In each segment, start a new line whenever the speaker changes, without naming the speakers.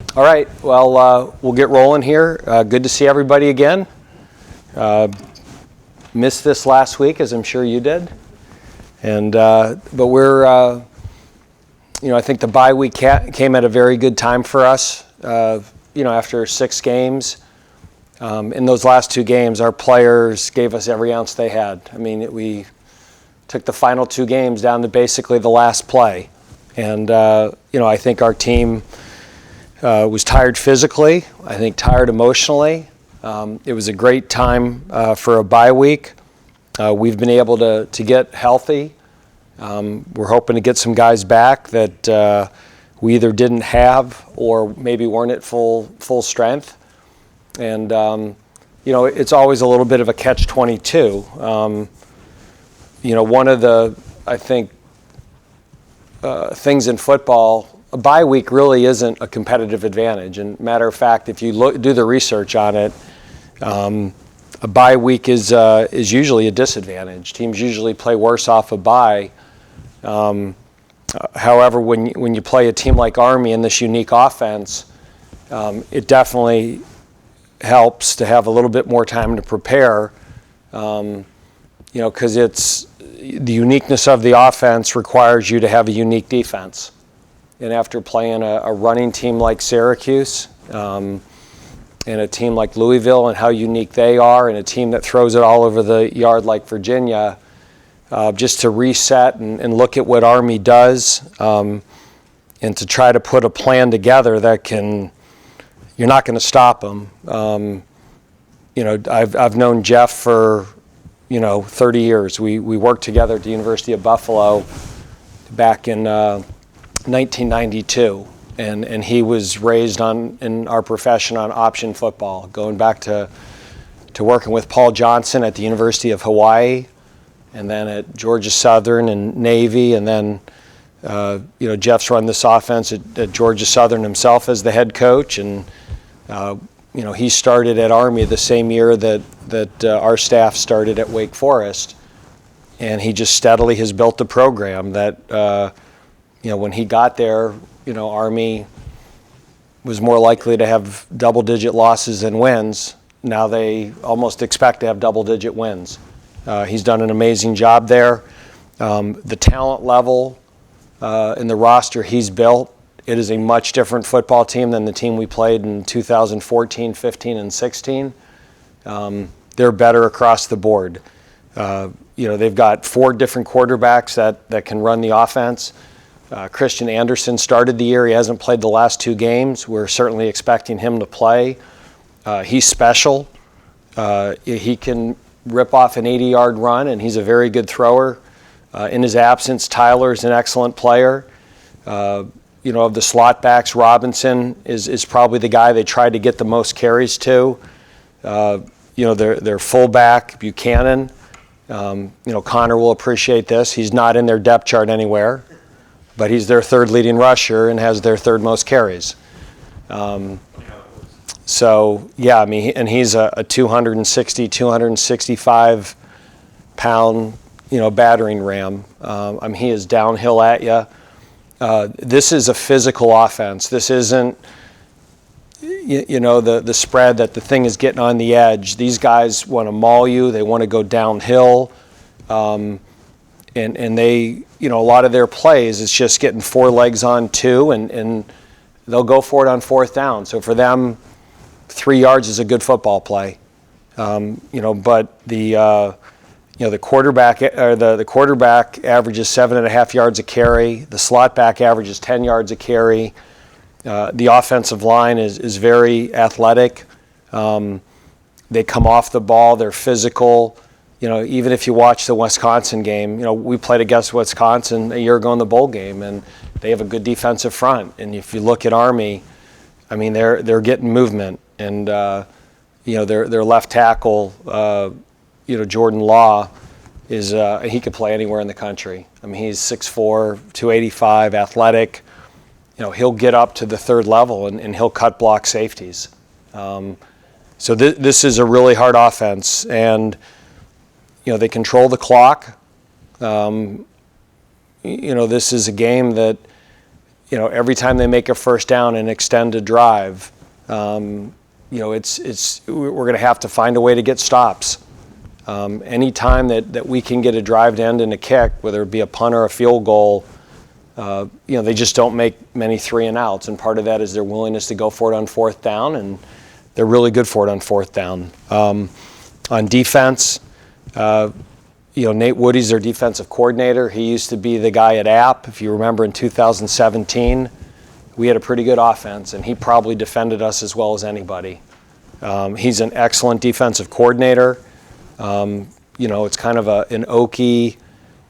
All right, well, we'll get rolling here. Good to see everybody again. Missed this last week, as I'm sure you did. But we're, I think the bye week came at a very good time for us. After 6 games. In those last 2 games, our players gave us every ounce they had. I mean, we took the final 2 games down to basically the last play. And, I think our team was tired physically, I think tired emotionally. It was a great time for a bye week. We've been able to get healthy. We're hoping to get some guys back that we either didn't have or maybe weren't at full strength. And, it's always a little bit of a catch-22. One of the, I think, things in football, a bye week really isn't a competitive advantage. And matter of fact, if you do the research on it, a bye week is usually a disadvantage. Teams usually play worse off a bye. However, when you play a team like Army in this unique offense, it definitely helps to have a little bit more time to prepare. Because it's the uniqueness of the offense requires you to have a unique defense. And after playing a running team like Syracuse and a team like Louisville and how unique they are, and a team that throws it all over the yard like Virginia, just to reset and look at what Army does and to try to put a plan together that you're not going to stop them. I've known Jeff for 30 years. We worked together at the University of Buffalo back in 1992, and he was raised in our profession on option football, going back to working with Paul Johnson at the University of Hawaii, and then at Georgia Southern and Navy, and then Jeff's run this offense at Georgia Southern himself as the head coach, and he started at Army the same year that our staff started at Wake Forest, and he just steadily has built a program that when he got there, Army was more likely to have double-digit losses than wins. Now they almost expect to have double-digit wins. He's done an amazing job there. The talent level in the roster he's built, it is a much different football team than the team we played in 2014, 15, and 16. They're better across the board. They've got 4 different quarterbacks that can run the offense. Christian Anderson started the year. He hasn't played the last 2 games. We're certainly expecting him to play. He's special. He can rip off an 80-yard run, and he's a very good thrower. In his absence, Tyler's an excellent player. Of the slot backs, Robinson is probably the guy they tried to get the most carries to. Their fullback, Buchanan. Connor will appreciate this. He's not in their depth chart anywhere, but he's their 3rd leading rusher and has their 3rd most carries. And he's a 260, 265 pound, battering ram. He is downhill at you. This is a physical offense. This isn't, the spread that the thing is getting on the edge. These guys want to maul you. They want to go downhill. And they, a lot of their plays, it's just getting 4 legs on 2, and they'll go for it on 4th down. So for them, 3 yards is a good football play. But the quarterback averages 7.5 yards a carry. The slot back averages 10 yards a carry. The offensive line is very athletic. They come off the ball. They're physical. Even if you watch the Wisconsin game, we played against Wisconsin a year ago in the bowl game, and they have a good defensive front. And if you look at Army, they're getting movement. And their left tackle, Jordan Law, he could play anywhere in the country. He's 6'4", 285, athletic. He'll get up to the 3rd level and he'll cut block safeties. So this is a really hard offense, and they control the clock. This is a game that every time they make a first down and extend a drive, we're going to have to find a way to get stops. Any time that we can get a drive to end in a kick, whether it be a punt or a field goal, they just don't make many 3-and-outs, and part of that is their willingness to go for it on fourth down, and they're really good for it on fourth down. On defense, Nate Woody's their defensive coordinator. He used to be the guy at App. If you remember in 2017, we had a pretty good offense, and he probably defended us as well as anybody. He's an excellent defensive coordinator. It's kind of an Okie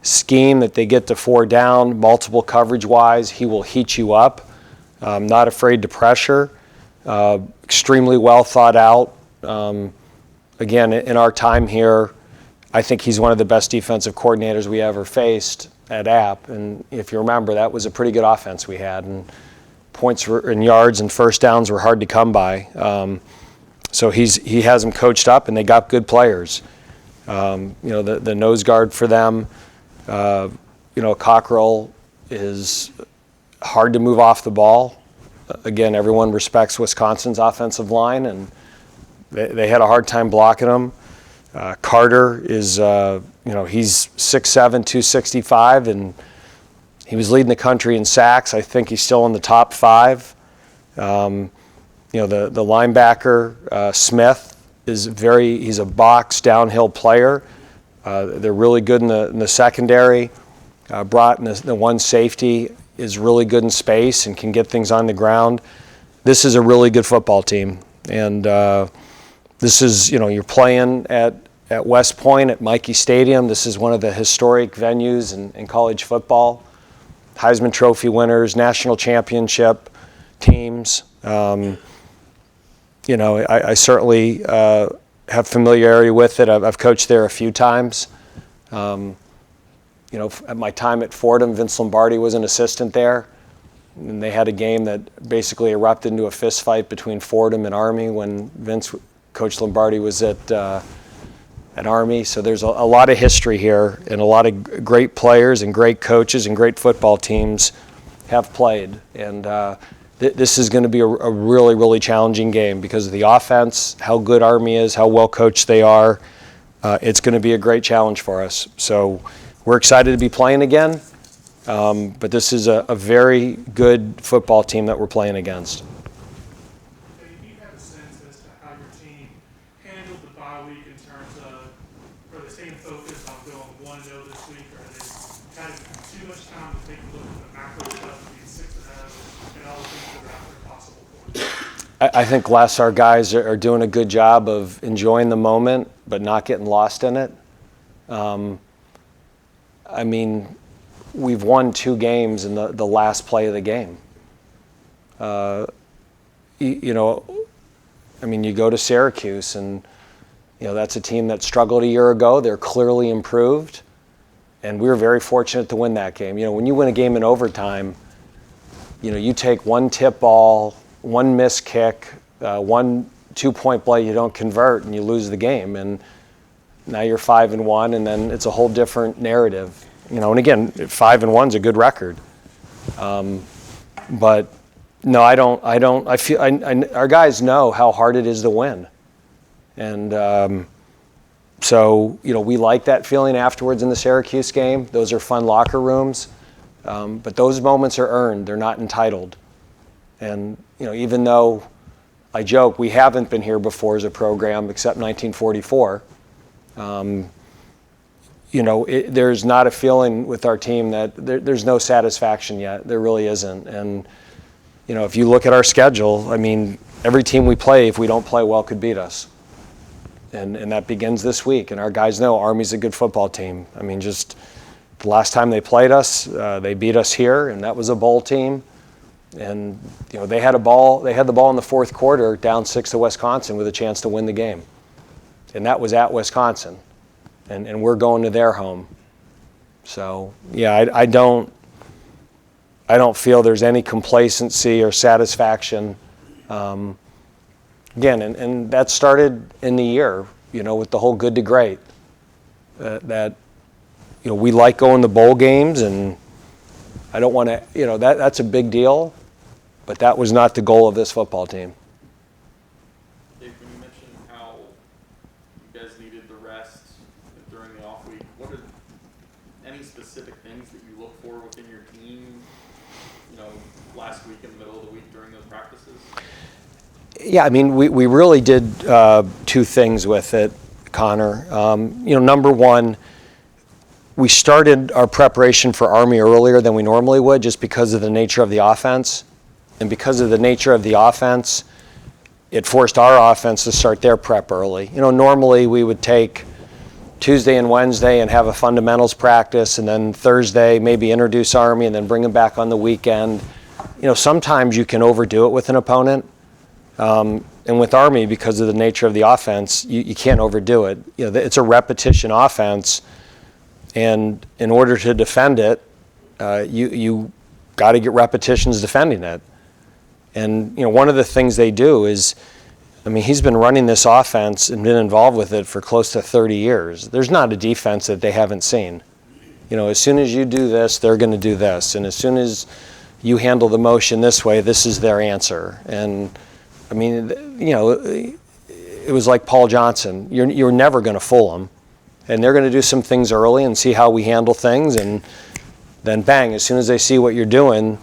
scheme that they get to 4 down, multiple coverage-wise. He will heat you up. Not afraid to pressure. Extremely well thought out. Again, in our time here, I think he's one of the best defensive coordinators we ever faced at App. And if you remember, that was a pretty good offense we had. And points and yards and first downs were hard to come by. So he has them coached up, and they got good players. The nose guard for them, Cockrell is hard to move off the ball. Again, everyone respects Wisconsin's offensive line, and they had a hard time blocking him. Carter is, he's 6'7", 265, and he was leading the country in sacks. I think he's still in the top 5. The linebacker, Smith, he's a box downhill player. They're really good in the secondary. Brought in the one safety is really good in space and can get things on the ground. This is a really good football team. And this is, you're playing at West Point at Michie Stadium. This is one of the historic venues in college football. Heisman Trophy winners, national championship teams. I certainly have familiarity with it. I've coached there a few times. At my time at Fordham, Vince Lombardi was an assistant there. And they had a game that basically erupted into a fist fight between Fordham and Army when Coach Lombardi was at Army. So there's a lot of history here, and a lot of great players and great coaches and great football teams have played. And this is going to be a really, really challenging game because of the offense, how good Army is, how well coached they are. It's going to be a great challenge for us. So we're excited to be playing again, but this is a very good football team that we're playing against.
Do you have a sense as to how your team handled the bye week in terms of, are they staying focused on going 1-0 this week, or are they kind of too much time to take a look at the macro stuff, being 6-0, and all the things that are out there possible for them?
I think our guys are doing a good job of enjoying the moment, but not getting lost in it. We've won 2 games in the last play of the game. You go to Syracuse, and that's a team that struggled a year ago. They're clearly improved, and we were very fortunate to win that game. When you win a game in overtime, you take one tip ball, one missed kick, one 2-point play you don't convert, and you lose the game. And now you're 5-1, and then it's a whole different narrative. And again, 5-1's a good record. But no, I don't. I feel our guys know how hard it is to win, and so we like that feeling afterwards in the Syracuse game. Those are fun locker rooms, but those moments are earned. They're not entitled. And even though I joke we haven't been here before as a program except 1944. There's not a feeling with our team that there's no satisfaction yet. There really isn't. And, if you look at our schedule, every team we play, if we don't play well, could beat us. And that begins this week. And our guys know Army's a good football team. Just the last time they played us, they beat us here, and that was a bowl team. And, they had the ball in the fourth quarter, down 6 to Wisconsin with a chance to win the game. And that was at Wisconsin. And we're going to their home. So, yeah, I don't feel there's any complacency or satisfaction. Again, and that started in the year, with the whole good to great. We like going to bowl games, and I don't want to, that's a big deal, but that was not the goal of this football team.
Dave, when you mentioned how you guys needed the rest during the off week, what are any specific things that you look for within your team, last week in the middle of the week during those practices?
Yeah, I mean, we really did two things with it, Connor. Number one, we started our preparation for Army earlier than we normally would just because of the nature of the offense. And because of the nature of the offense, it forced our offense to start their prep early. Normally we would take Tuesday and Wednesday and have a fundamentals practice, and then Thursday maybe introduce Army and then bring them back on the weekend. Sometimes you can overdo it with an opponent. And with Army, because of the nature of the offense, you can't overdo it. It's a repetition offense, and in order to defend it, you got to get repetitions defending it. And one of the things they do is, he's been running this offense and been involved with it for close to 30 years. There's not a defense that they haven't seen. As soon as you do this, they're going to do this, and as soon as you handle the motion this way, this is their answer. And it was like Paul Johnson. You're never going to fool them. And they're going to do some things early and see how we handle things. And then bang, as soon as they see what you're doing,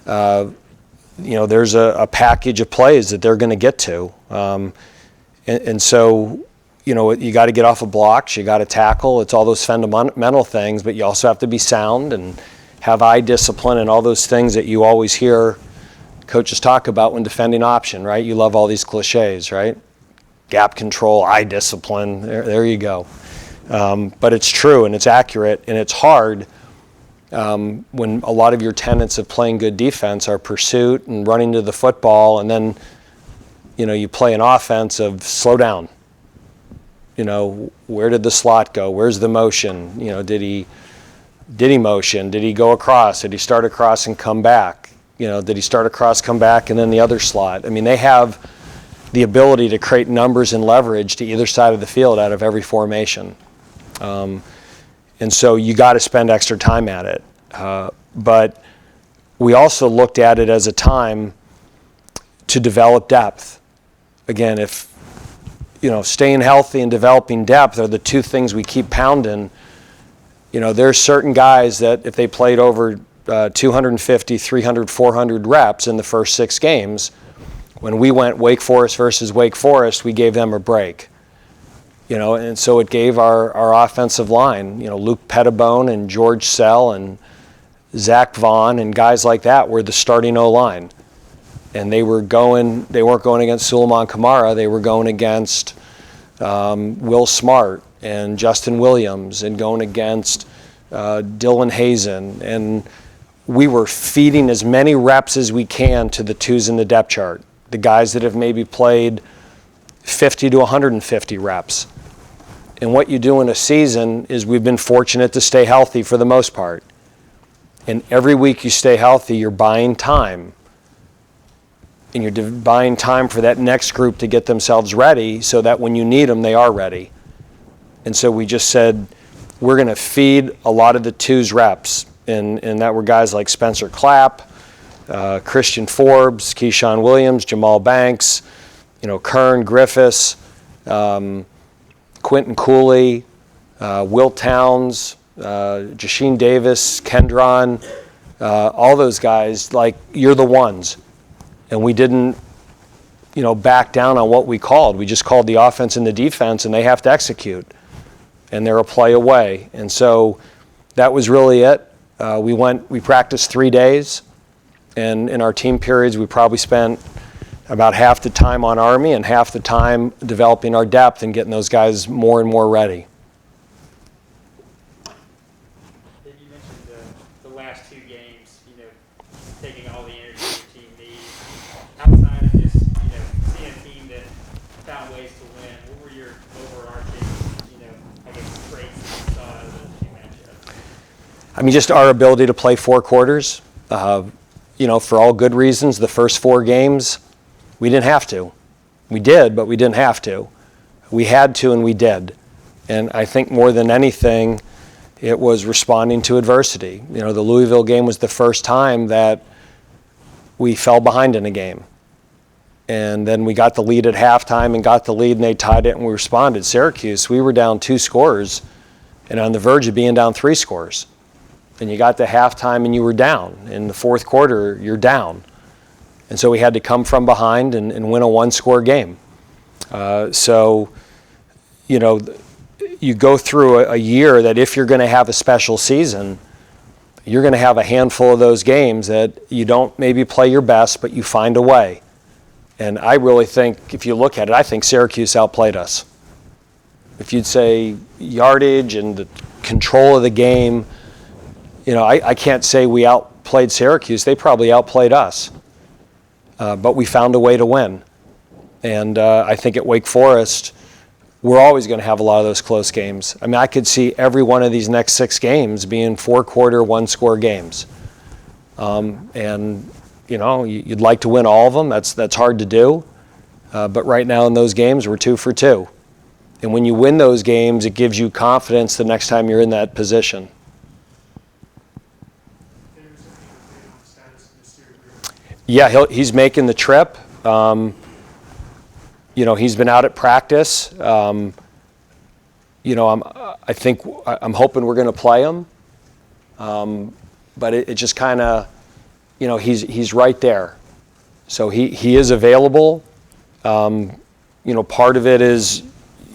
there's a package of plays that they're going to get to. And so, you got to get off of blocks. You got to tackle. It's all those fundamental things, but you also have to be sound and have eye discipline and all those things that you always hear coaches talk about when defending option, right? You love all these cliches, right? Gap control, eye discipline, there you go. But it's true and it's accurate, and it's hard when a lot of your tenets of playing good defense are pursuit and running to the football, and then you play an offense of slow down. Where did the slot go? Where's the motion? Did he motion? Did he go across? Did he start across and come back? Did he start across, come back, and then the other slot? They have the ability to create numbers and leverage to either side of the field out of every formation. And so you got to spend extra time at it. But we also looked at it as a time to develop depth. Again, if staying healthy and developing depth are the two things we keep pounding. There's certain guys that if they played over 250, 300, 400 reps in the first 6 games, when we went Wake Forest versus Wake Forest, we gave them a break. And so it gave our offensive line, Luke Pettibone and George Sell and Zach Vaughn and guys like that were the starting O-line. And they weren't going against Suleiman Kamara, they were going against Will Smart and Justin Williams and going against Dylan Hazen. And we were feeding as many reps as we can to the twos in the depth chart. The guys that have maybe played 50 to 150 reps. And what you do in a season is we've been fortunate to stay healthy for the most part. And every week you stay healthy, you're buying time. And you're buying time for that next group to get themselves ready so that when you need them, they are ready. And so we just said, we're going to feed a lot of the twos reps. And that were guys like Spencer Clapp, Christian Forbes, Keyshawn Williams, Jamal Banks, Kern Griffiths, Quentin Cooley, Will Towns, Jasheen Davis, Kendron, all those guys, like, you're the ones. And we didn't, back down on what we called. We just called the offense and the defense, and they have to execute. And they're a play away. And so that was really it. We practiced 3 days, and in our team periods, we probably spent about half the time on Army and half the time developing our depth and getting those guys more and more ready.
You mentioned the last 2 games, taking all the energy your team needs. Outside of just, seeing a team that found ways to win, what were your overarching, traits that you saw out of those 2 matchups?
Just our ability to play 4 quarters. For all good reasons, the first 4 games, we didn't have to. We did, but we didn't have to. We had to, and we did. And I think more than anything, It was responding to adversity. You know, the Louisville game was the first time that we fell behind in a game. And then we got the lead at halftime and got the lead and they tied it and we responded. Syracuse, we were down 2 scores and on the verge of being down 3 scores. And you got to halftime and you were down. In the fourth quarter, you're down. And so we had to come from behind and win a 1-score game. So, you know, you go through a year that if you're going to have a special season, you're going to have a handful of those games that you don't maybe play your best, but you find a way. And I really think, if you look at it, I think Syracuse outplayed us. If you'd say yardage and the control of the game, you know, I can't say we outplayed Syracuse. They probably outplayed us. But we found a way to win. And I think at Wake Forest, we're always going to have a lot of those close games. I mean, I could see every one of these next 6 games being 4-quarter, 1-score games. And, you know, you'd like to win all of them. That's hard to do. But right now in those games, we're 2 for 2. And when you win those games, it gives you confidence the next time you're in that position. Yeah, he's making the trip. You know, he's been out at practice. You know, I'm hoping we're going to play him. But it just kind of, you know, he's right there. So he is available. You know, part of it is,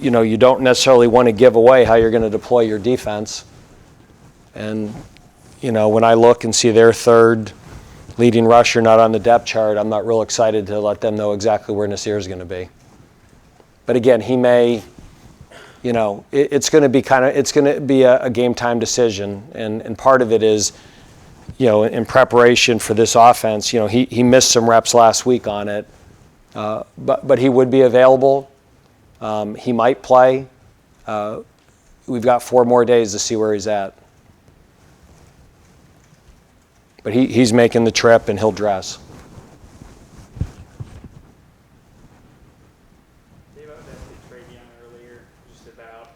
you know, you don't necessarily want to give away how you're going to deploy your defense. And, you know, when I look and see their third leading rusher not on the depth chart, I'm not real excited to let them know exactly where Nasir is going to be. But again, he may, you know, it's going to be a game time decision. And part of it is, you know, in preparation for this offense, you know, he missed some reps last week on it. But he would be available. He might play. We've got 4 more days to see where he's at. But he's making the trip and he'll dress.
Dave, I was asking Travion earlier just about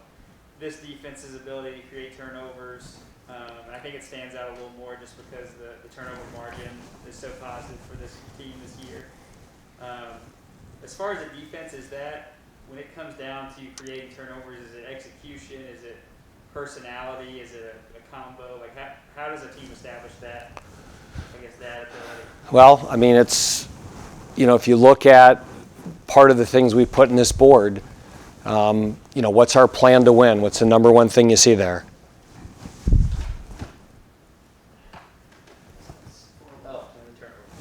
this defense's ability to create turnovers. And I think it stands out a little more just because the turnover margin is so positive for this team this year. As far as the defense, is that when it comes down to creating turnovers, is it execution? Is it personality? Is it a combo? Like how does a team establish that? I guess that ability.
Well, I mean, it's, you know, if you look at part of the things we put in this board, you know, what's our plan to win? What's the number one thing you see there?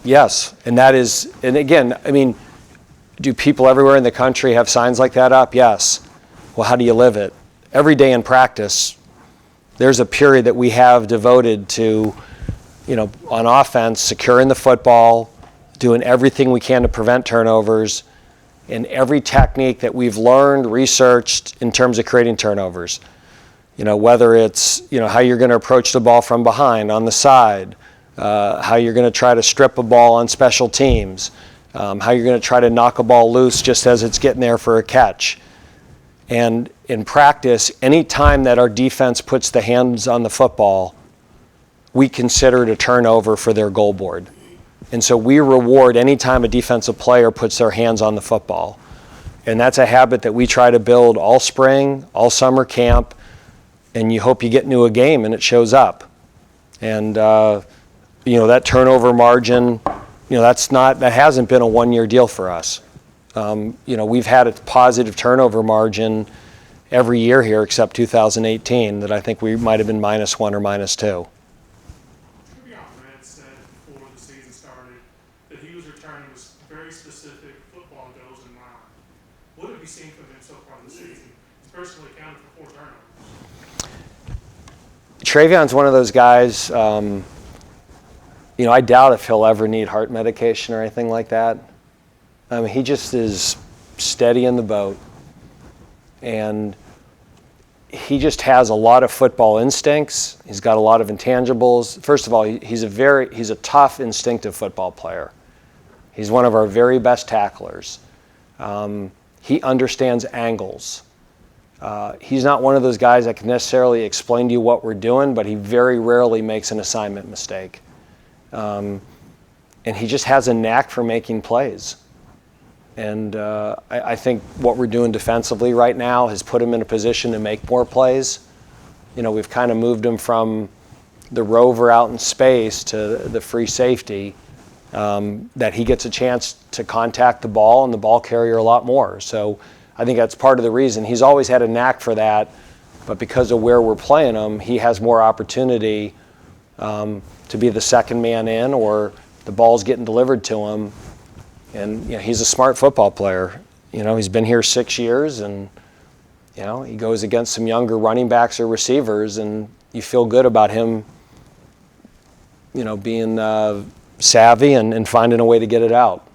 Yes, and that is, and again, I mean, do people everywhere in the country have signs like that up? Yes. Well, how do you live it? Every day in practice, there's a period that we have devoted to, you know, on offense, securing the football, doing everything we can to prevent turnovers, and every technique that we've learned, researched in terms of creating turnovers. You know, whether it's, you know, how you're going to approach the ball from behind, on the side, how you're going to try to strip a ball on special teams, how you're going to try to knock a ball loose just as it's getting there for a catch. And in practice, any time that our defense puts the hands on the football, we consider it a turnover for their goal board. And so we reward any time a defensive player puts their hands on the football. And that's a habit that we try to build all spring, all summer camp, and you hope you get into a game and it shows up. And, you know, that turnover margin, you know, that hasn't been a one-year deal for us. You know, we've had a positive turnover margin every year here except 2018 that I think we might have been -1 or -2.
Red said before the season started that he was returning with very specific football goals in mind. What have you seen from him so far this season? He's personally accounted for 4 turnovers.
Travion's one of those guys, you know, I doubt if he'll ever need heart medication or anything like that. I mean, he just is steady in the boat. And he just has a lot of football instincts. He's got a lot of intangibles. First of all, he's a tough, instinctive football player. He's one of our very best tacklers. He understands angles. He's not one of those guys that can necessarily explain to you what we're doing, but he very rarely makes an assignment mistake. And he just has a knack for making plays. And I think what we're doing defensively right now has put him in a position to make more plays. We've kind of moved him from the rover out in space to the free safety, that he gets a chance to contact the ball and the ball carrier a lot more. So I think that's part of the reason. He's always had a knack for that, but because of where we're playing him, he has more opportunity to be the second man in, or the ball's getting delivered to him. And he's a smart football player. He's been here 6 years, and he goes against some younger running backs or receivers, and you feel good about him, being savvy and finding a way to get it out.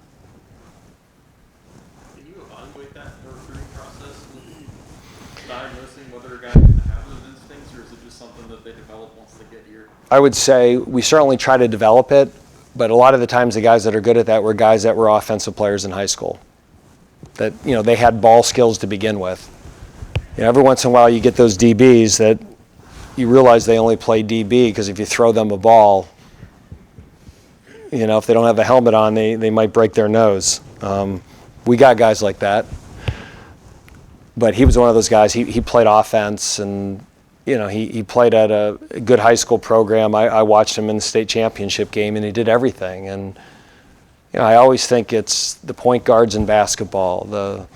Can you evaluate that in the recruiting process and diagnosing whether a guy can have those instincts, or is it just something that they develop once they get here?
I would say we certainly try to develop it, but a lot of the times the guys that are good at that were guys that were offensive players in high school. That, they had ball skills to begin with. Every once in a while you get those DBs that you realize they only play DB because if you throw them a ball, if they don't have the helmet on, they might break their nose. We got guys like that. But he was one of those guys. He played offense, and he played at a good high school program. I watched him in the state championship game, and he did everything. And I always think it's the point guards in basketball, the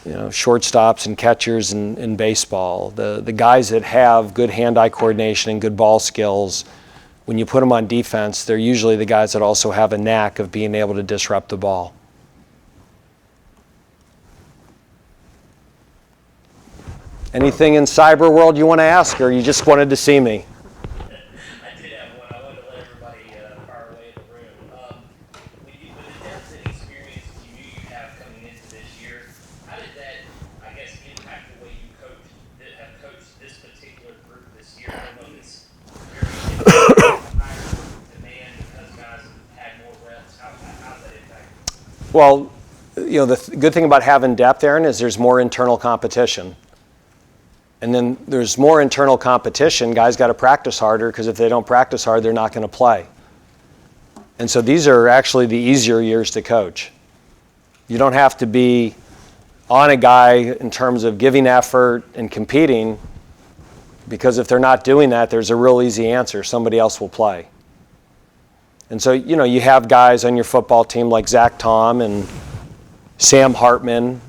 shortstops and catchers in baseball, the guys that have good hand-eye coordination and good ball skills. When you put them on defense, they're usually the guys that also have a knack of being able to disrupt the ball. Anything in cyber world you want to ask, or you just wanted to see me?
I did have one. I wanted to let everybody fire away in the room. With the depth and experience you knew you have coming into this year, how did that, I guess, impact the way you have coached this particular group this year? I know it's very higher demand because guys have had more reps. How does that impact you?
Well, the good thing about having depth, Aaron, is there's more internal competition. And then there's more internal competition. Guys got to practice harder, because if they don't practice hard, they're not going to play. And so these are actually the easier years to coach. You don't have to be on a guy in terms of giving effort and competing, because if they're not doing that, there's a real easy answer. Somebody else will play. And so, you have guys on your football team like Zach Tom and Sam Hartman,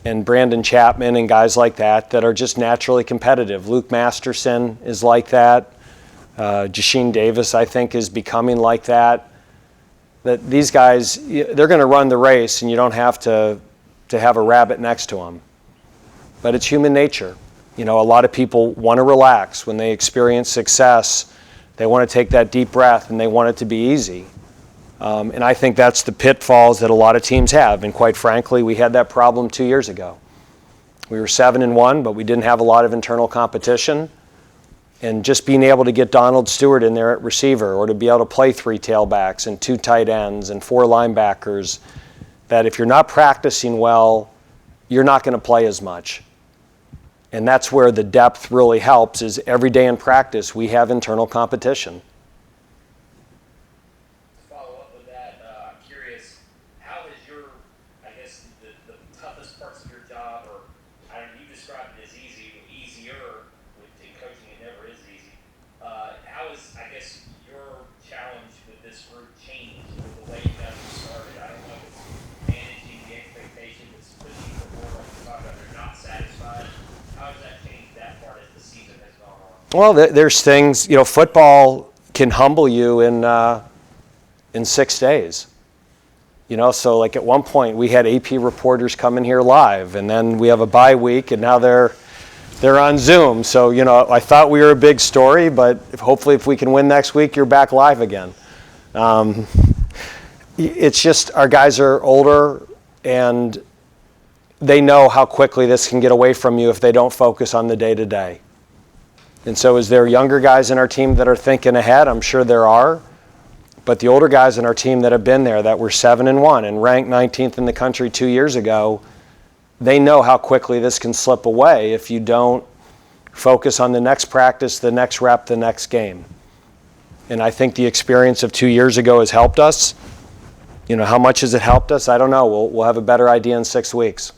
and Brandon Chapman and guys like that are just naturally competitive. Luke Masterson is like that. Jasheen Davis, I think, is becoming like that. That these guys, they're going to run the race, and you don't have to have a rabbit next to them. But it's human nature. A lot of people want to relax. When they experience success, they want to take that deep breath, and they want it to be easy. And I think that's the pitfalls that a lot of teams have. And quite frankly, we had that problem 2 years ago. We were 7-1, but we didn't have a lot of internal competition. And just being able to get Donald Stewart in there at receiver, or to be able to play 3 tailbacks and 2 tight ends and 4 linebackers, that if you're not practicing well, you're not going to play as much. And that's where the depth really helps, is every day in practice we have internal competition. Well, there's things, football can humble you in 6 days. So like at one point we had AP reporters coming here live, and then we have a bye week, and now they're on Zoom. So, I thought we were a big story, but hopefully if we can win next week, you're back live again. It's just our guys are older, and they know how quickly this can get away from you if they don't focus on the day-to-day. And so is there younger guys in our team that are thinking ahead? I'm sure there are. But the older guys in our team that have been there, that were 7-1 and ranked 19th in the country 2 years ago, they know how quickly this can slip away if you don't focus on the next practice, the next rep, the next game. And I think the experience of 2 years ago has helped us. How much has it helped us? I don't know. We'll have a better idea in 6 weeks.